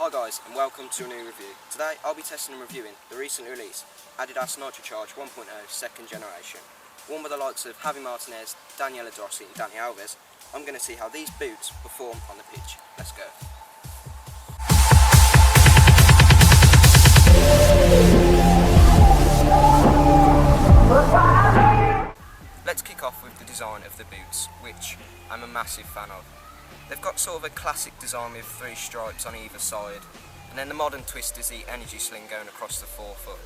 Hi guys, and welcome to a new review. Today I'll be testing and reviewing the recent release Adidas NITROCHARGE 1.0 second generation. Worn by the likes of Javi Martinez, Dani Alveses and Dani Alves, I'm going to see how these boots perform on the pitch. Let's go. Let's kick off with the design of the boots, which I'm a massive fan of. They've got sort of a classic design with 3 stripes on either side, and then the modern twist is the energy sling going across the forefoot.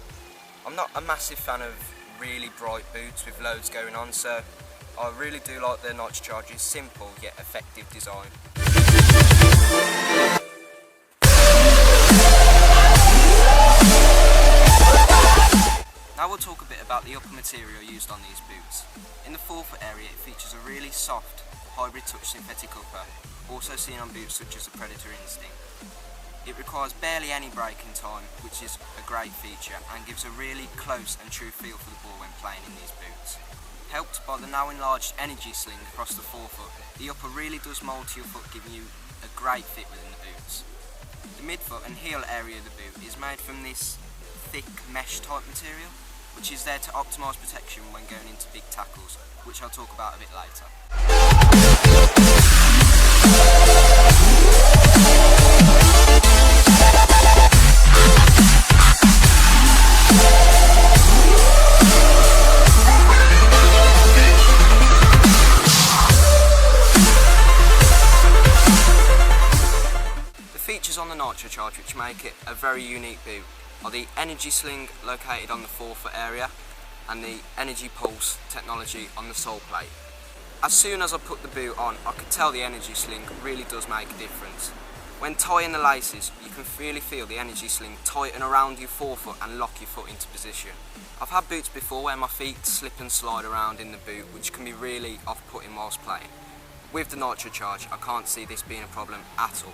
I'm not a massive fan of really bright boots with loads going on, so I really do like the NITROCHARGE's simple yet effective design. Now we'll talk a bit about the upper material used on these boots. In the forefoot area it features a really soft hybrid touch synthetic upper, also seen on boots such as the Predator Instinct. It requires barely any braking time, which is a great feature and gives a really close and true feel for the ball when playing in these boots. Helped by the now enlarged energy sling across the forefoot, the upper really does mould to your foot, giving you a great fit within the boots. The midfoot and heel area of the boot is made from this thick mesh type material, which is there to optimise protection when going into big tackles, which I'll talk about a bit later. The features on the NITROCHARGE which make it a very unique boot are the energy sling located on the forefoot area and the energy pulse technology on the sole plate. As soon as I put the boot on, I could tell the energy sling really does make a difference. When tying the laces, you can really feel the energy sling tighten around your forefoot and lock your foot into position. I've had boots before where my feet slip and slide around in the boot, which can be really off-putting whilst playing. With the NITROCHARGE, I can't see this being a problem at all.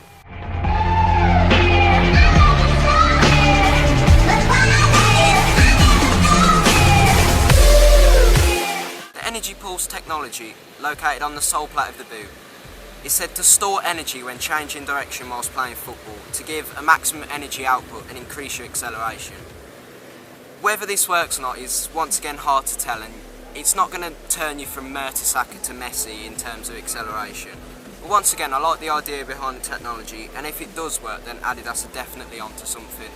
Energy pulse technology located on the sole plate of the boot is said to store energy when changing direction whilst playing football to give a maximum energy output and increase your acceleration. Whether this works or not is once again hard to tell, and it's not going to turn you from Mertesacker to Messi in terms of acceleration. But once again, I like the idea behind the technology, and if it does work then Adidas are definitely onto something.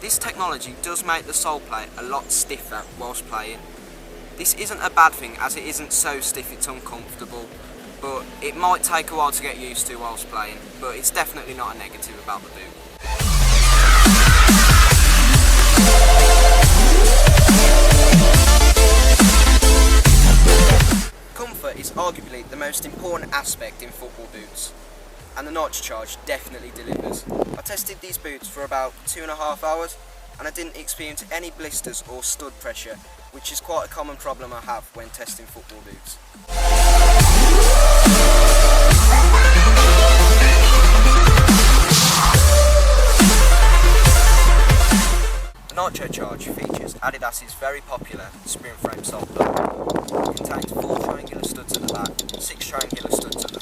This technology does make the sole plate a lot stiffer whilst playing. This isn't a bad thing as it isn't so stiff it's uncomfortable, but it might take a while to get used to whilst playing, but it's definitely not a negative about the boot. Comfort is arguably the most important aspect in football boots, and the NITROCHARGE definitely delivers. I tested these boots for about 2.5 hours and I didn't experience any blisters or stud pressure, which is quite a common problem I have when testing football boots. The NITROCHARGE features Adidas' very popular spring frame sole plate. It contains 4 triangular studs at the back, 6 triangular studs at the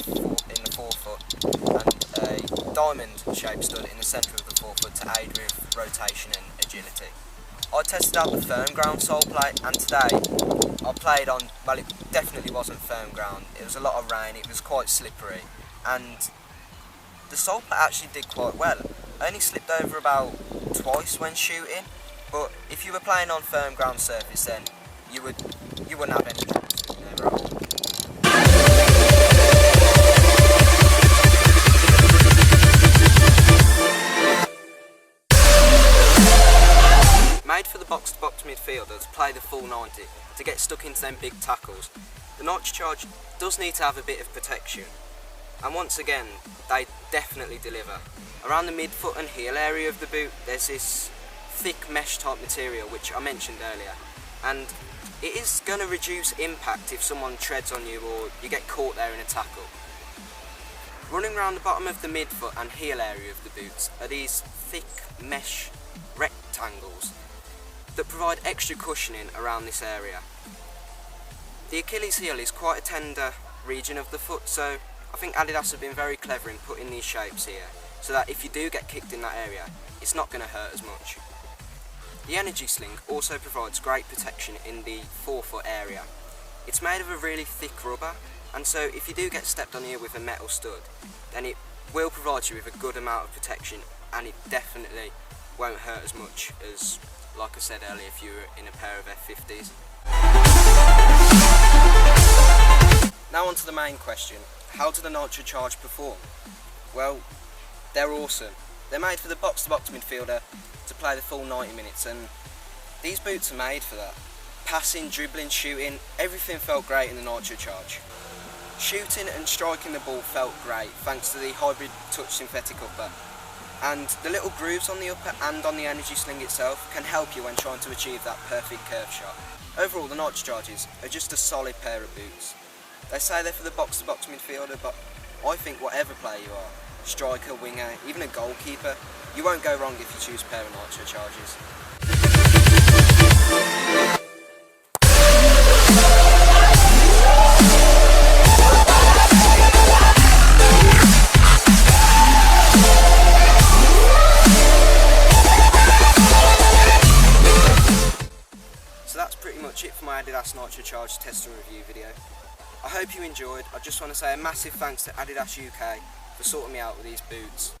in the forefoot, and a diamond shaped stud in the centre of the forefoot to aid with rotation and agility. I tested out the firm ground sole plate, and today I played on, well, it definitely wasn't firm ground. It was a lot of rain, it was quite slippery, and the sole plate actually did quite well. I only slipped over about twice when shooting, but if you were playing on firm ground surface then you wouldn't have any troubles there at all. Made for the box-to-box midfielder to play the full 90 to get stuck into them big tackles, the NITROCHARGE does need to have a bit of protection, and once again they definitely deliver. Around the midfoot and heel area of the boot there's this thick mesh type material which I mentioned earlier, and it is going to reduce impact if someone treads on you or you get caught there in a tackle. Running around the bottom of the midfoot and heel area of the boots are these thick mesh rectangles that provide extra cushioning around this area. The Achilles heel is quite a tender region of the foot, so I think Adidas have been very clever in putting these shapes here so that if you do get kicked in that area, it's not going to hurt as much. The Energy Sling also provides great protection in the forefoot area. It's made of a really thick rubber, and so if you do get stepped on here with a metal stud, then it will provide you with a good amount of protection, and it definitely won't hurt as much as, like I said earlier, if you were in a pair of F50s. Now on to the main question, how do the NITROCHARGE perform? Well, they're awesome. They're made for the box-to-box midfielder to play the full 90 minutes, and these boots are made for that. Passing, dribbling, shooting, everything felt great in the NITROCHARGE. Shooting and striking the ball felt great thanks to the hybrid touch synthetic upper, and the little grooves on the upper and on the Energy Sling itself can help you when trying to achieve that perfect curve shot. Overall, the NITROCHARGEs are just a solid pair of boots. They say they're for the box-to-box midfielder, but I think whatever player you are, striker, winger, even a goalkeeper, you won't go wrong if you choose a pair of NITROCHARGEs. So that's pretty much it for my Adidas NITROCHARGE test and review video. I hope you enjoyed. I just want to say a massive thanks to AdidasUK for sorting me out with these boots.